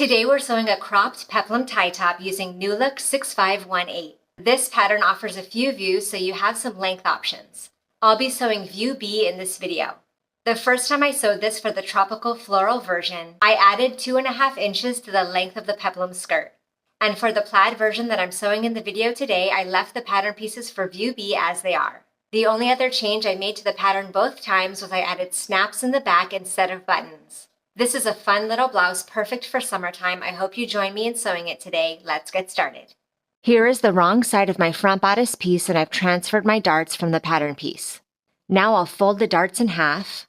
Today we're sewing a cropped peplum tie top using New Look 6518. This pattern offers a few views so you have some length options. I'll be sewing view B in this video. The first time I sewed this for the tropical floral version, I added 2.5 inches to the length of the peplum skirt. And for the plaid version that I'm sewing in the video today, I left the pattern pieces for view B as they are. The only other change I made to the pattern both times was I added snaps in the back instead of buttons. This is a fun little blouse perfect for summertime. I hope you join me in sewing it today. Let's get started. Here is the wrong side of my front bodice piece, and I've transferred my darts from the pattern piece. Now I'll fold the darts in half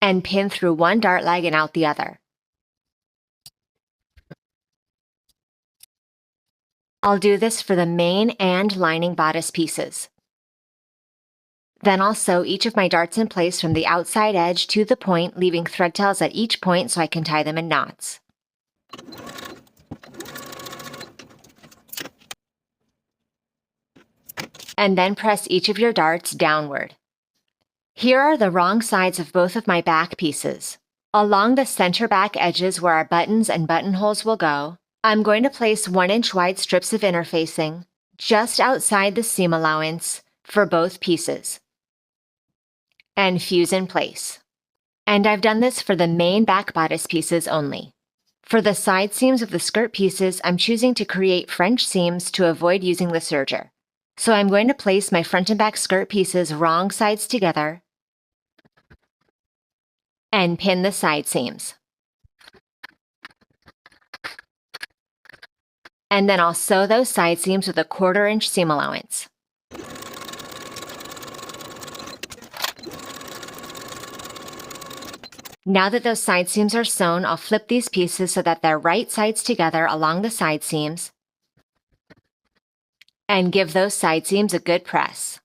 and pin through one dart leg and out the other. I'll do this for the main and lining bodice pieces. Then I'll sew each of my darts in place from the outside edge to the point, leaving thread tails at each point so I can tie them in knots. And then press each of your darts downward. Here are the wrong sides of both of my back pieces. Along the center back edges where our buttons and buttonholes will go, I'm going to place 1-inch wide strips of interfacing just outside the seam allowance for both pieces and fuse in place. And I've done this for the main back bodice pieces only. For the side seams of the skirt pieces, I'm choosing to create French seams to avoid using the serger. So I'm going to place my front and back skirt pieces wrong sides together and pin the side seams. And then I'll sew those side seams with a 1/4 inch seam allowance. Now that those side seams are sewn, I'll flip these pieces so that they're right sides together along the side seams and give those side seams a good press.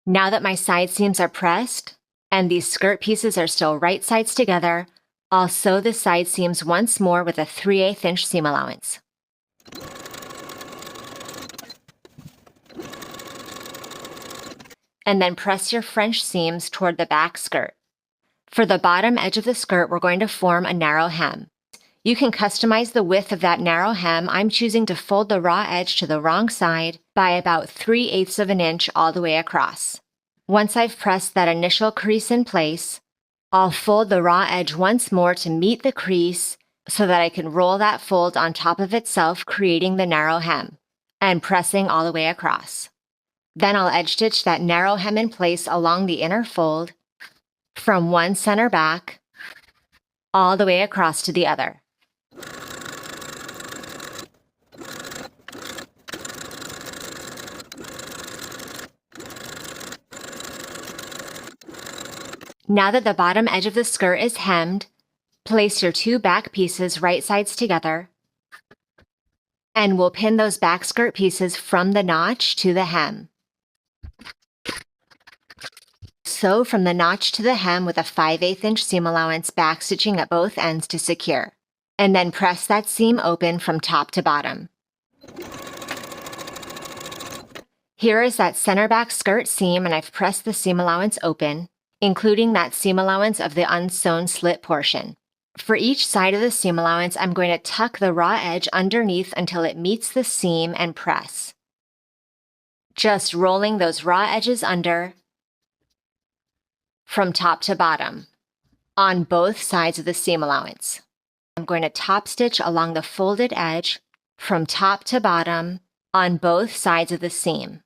Now that my side seams are pressed and these skirt pieces are still right sides together, I'll sew the side seams once more with a 3/8 inch seam allowance. And then press your French seams toward the back skirt. For the bottom edge of the skirt, we're going to form a narrow hem. You can customize the width of that narrow hem. I'm choosing to fold the raw edge to the wrong side by about 3/8 of an inch all the way across. Once I've pressed that initial crease in place, I'll fold the raw edge once more to meet the crease so that I can roll that fold on top of itself, creating the narrow hem and pressing all the way across. Then I'll edge stitch that narrow hem in place along the inner fold from one center back all the way across to the other. Now that the bottom edge of the skirt is hemmed, place your two back pieces right sides together, and we'll pin those back skirt pieces from the notch to the hem. Sew from the notch to the hem with a 5/8 inch seam allowance, backstitching at both ends to secure, and then press that seam open from top to bottom. Here is that center back skirt seam, and I've pressed the seam allowance open, including that seam allowance of the unsewn slit portion. For each side of the seam allowance, I'm going to tuck the raw edge underneath until it meets the seam and press. Just rolling those raw edges under from top to bottom on both sides of the seam allowance. I'm going to top stitch along the folded edge from top to bottom on both sides of the seam.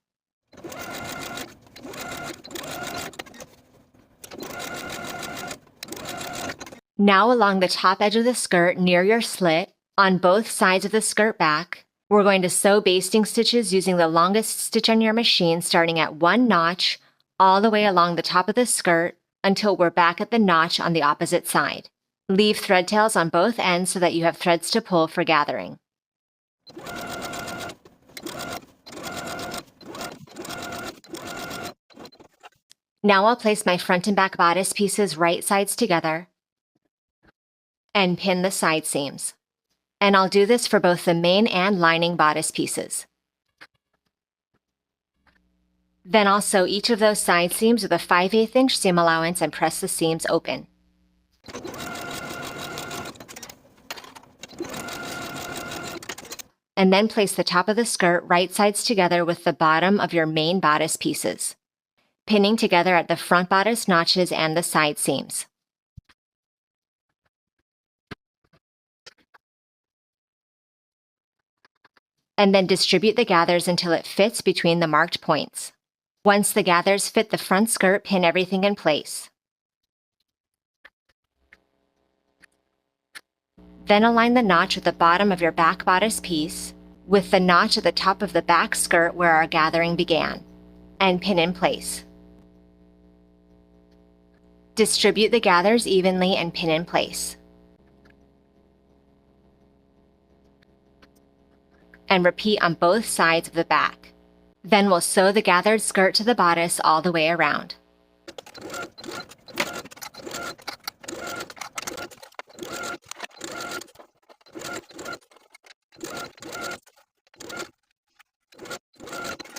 Now along the top edge of the skirt near your slit, on both sides of the skirt back, we're going to sew basting stitches using the longest stitch on your machine, starting at one notch all the way along the top of the skirt until we're back at the notch on the opposite side. Leave thread tails on both ends so that you have threads to pull for gathering. Now I'll place my front and back bodice pieces right sides together and pin the side seams. And I'll do this for both the main and lining bodice pieces. Then I'll sew each of those side seams with a 5/8 inch seam allowance and press the seams open. and then place the top of the skirt right sides together with the bottom of your main bodice pieces, pinning together at the front bodice notches and the side seams. And then distribute the gathers until it fits between the marked points. Once the gathers fit the front skirt, pin everything in place. Then align the notch with the bottom of your back bodice piece with the notch at the top of the back skirt where our gathering began, and pin in place. Distribute the gathers evenly and pin in place. And repeat on both sides of the back. Then we'll sew the gathered skirt to the bodice all the way around.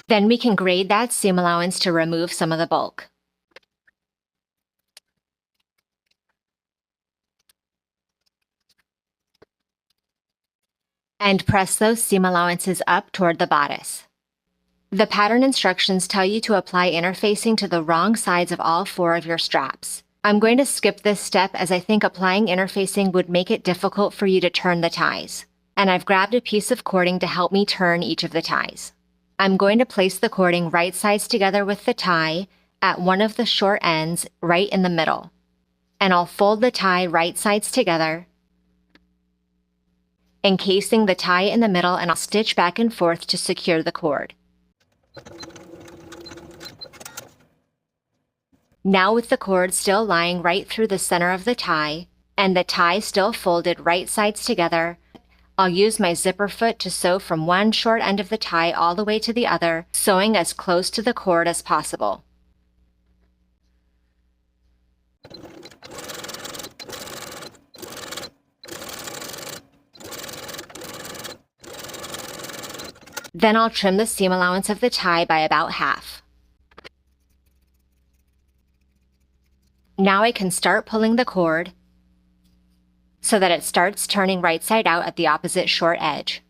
Then we can grade that seam allowance to remove some of the bulk. And press those seam allowances up toward the bodice. The pattern instructions tell you to apply interfacing to the wrong sides of all 4 of your straps. I'm going to skip this step as I think applying interfacing would make it difficult for you to turn the ties. And I've grabbed a piece of cording to help me turn each of the ties. I'm going to place the cording right sides together with the tie at one of the short ends right in the middle. And I'll fold the tie right sides together, encasing the tie in the middle, and I'll stitch back and forth to secure the cord. Now with the cord still lying right through the center of the tie, and the tie still folded right sides together, I'll use my zipper foot to sew from one short end of the tie all the way to the other, sewing as close to the cord as possible. Then I'll trim the seam allowance of the tie by about half. Now I can start pulling the cord so that it starts turning right side out at the opposite short edge.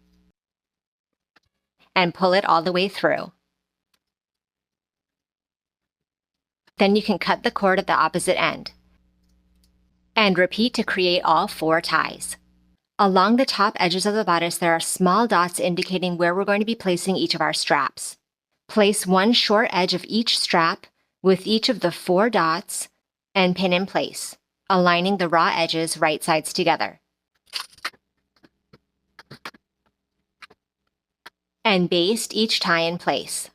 And pull it all the way through. Then you can cut the cord at the opposite end. And repeat to create all 4 ties. Along the top edges of the bodice, there are small dots indicating where we're going to be placing each of our straps. Place one short edge of each strap with each of the 4 dots and pin in place, aligning the raw edges right sides together. And baste each tie in place.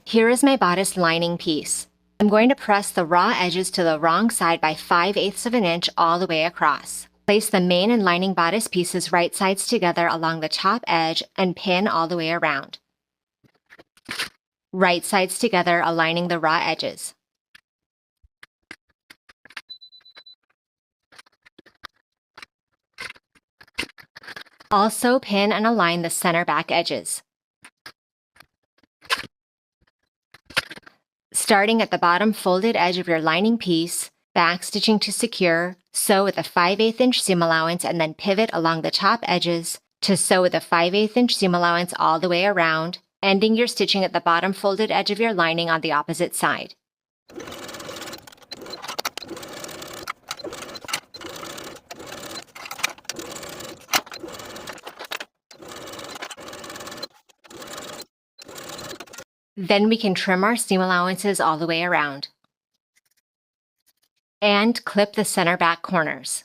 Here is my bodice lining piece. I'm going to press the raw edges to the wrong side by 5/8 of an inch all the way across. Place the main and lining bodice pieces right sides together along the top edge and pin all the way around. Right sides together, aligning the raw edges. Also pin and align the center back edges. Starting at the bottom folded edge of your lining piece, backstitching to secure, sew with a 5/8 inch seam allowance, and then pivot along the top edges to sew with a 5/8 inch seam allowance all the way around, ending your stitching at the bottom folded edge of your lining on the opposite side. Then we can trim our seam allowances all the way around. And clip the center back corners.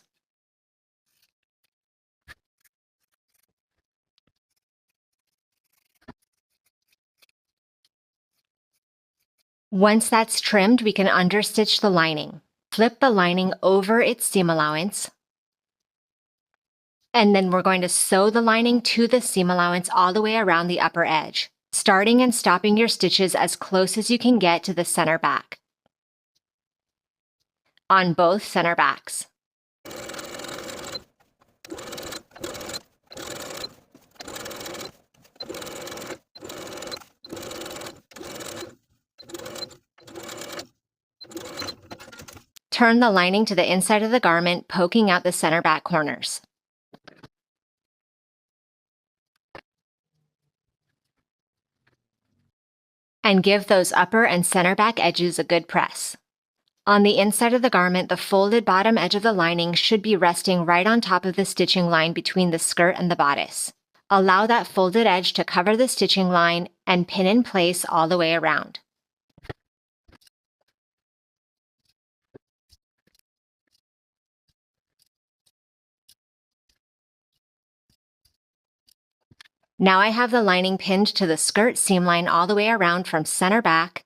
Once that's trimmed, we can understitch the lining. Flip the lining over its seam allowance. And then we're going to sew the lining to the seam allowance all the way around the upper edge, starting and stopping your stitches as close as you can get to the center back. On both center backs. Turn the lining to the inside of the garment, poking out the center back corners. And give those upper and center back edges a good press. On the inside of the garment, the folded bottom edge of the lining should be resting right on top of the stitching line between the skirt and the bodice. Allow that folded edge to cover the stitching line and pin in place all the way around. Now I have the lining pinned to the skirt seam line all the way around from center back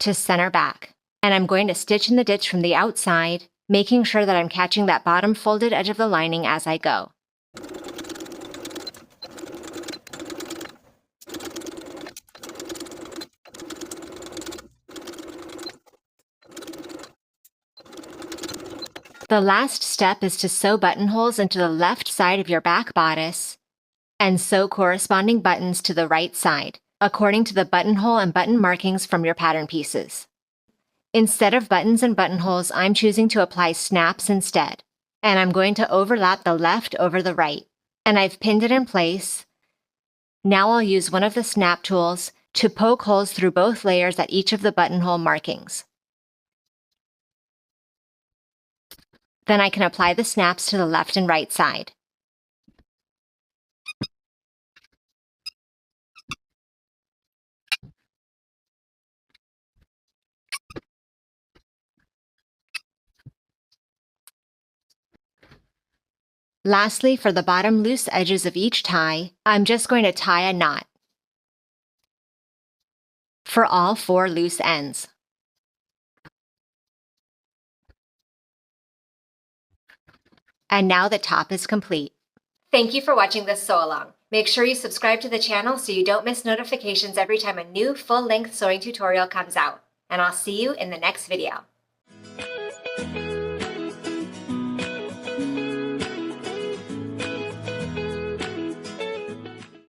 to center back. And I'm going to stitch in the ditch from the outside, making sure that I'm catching that bottom folded edge of the lining as I go. The last step is to sew buttonholes into the left side of your back bodice and sew corresponding buttons to the right side, according to the buttonhole and button markings from your pattern pieces. Instead of buttons and buttonholes, I'm choosing to apply snaps instead, and I'm going to overlap the left over the right. And I've pinned it in place. Now I'll use one of the snap tools to poke holes through both layers at each of the buttonhole markings. Then I can apply the snaps to the left and right side. Lastly, for the bottom loose edges of each tie, I'm just going to tie a knot for all 4 loose ends. And now the top is complete. Thank you for watching this sew along. Make sure you subscribe to the channel so you don't miss notifications every time a new full-length sewing tutorial comes out. And I'll see you in the next video.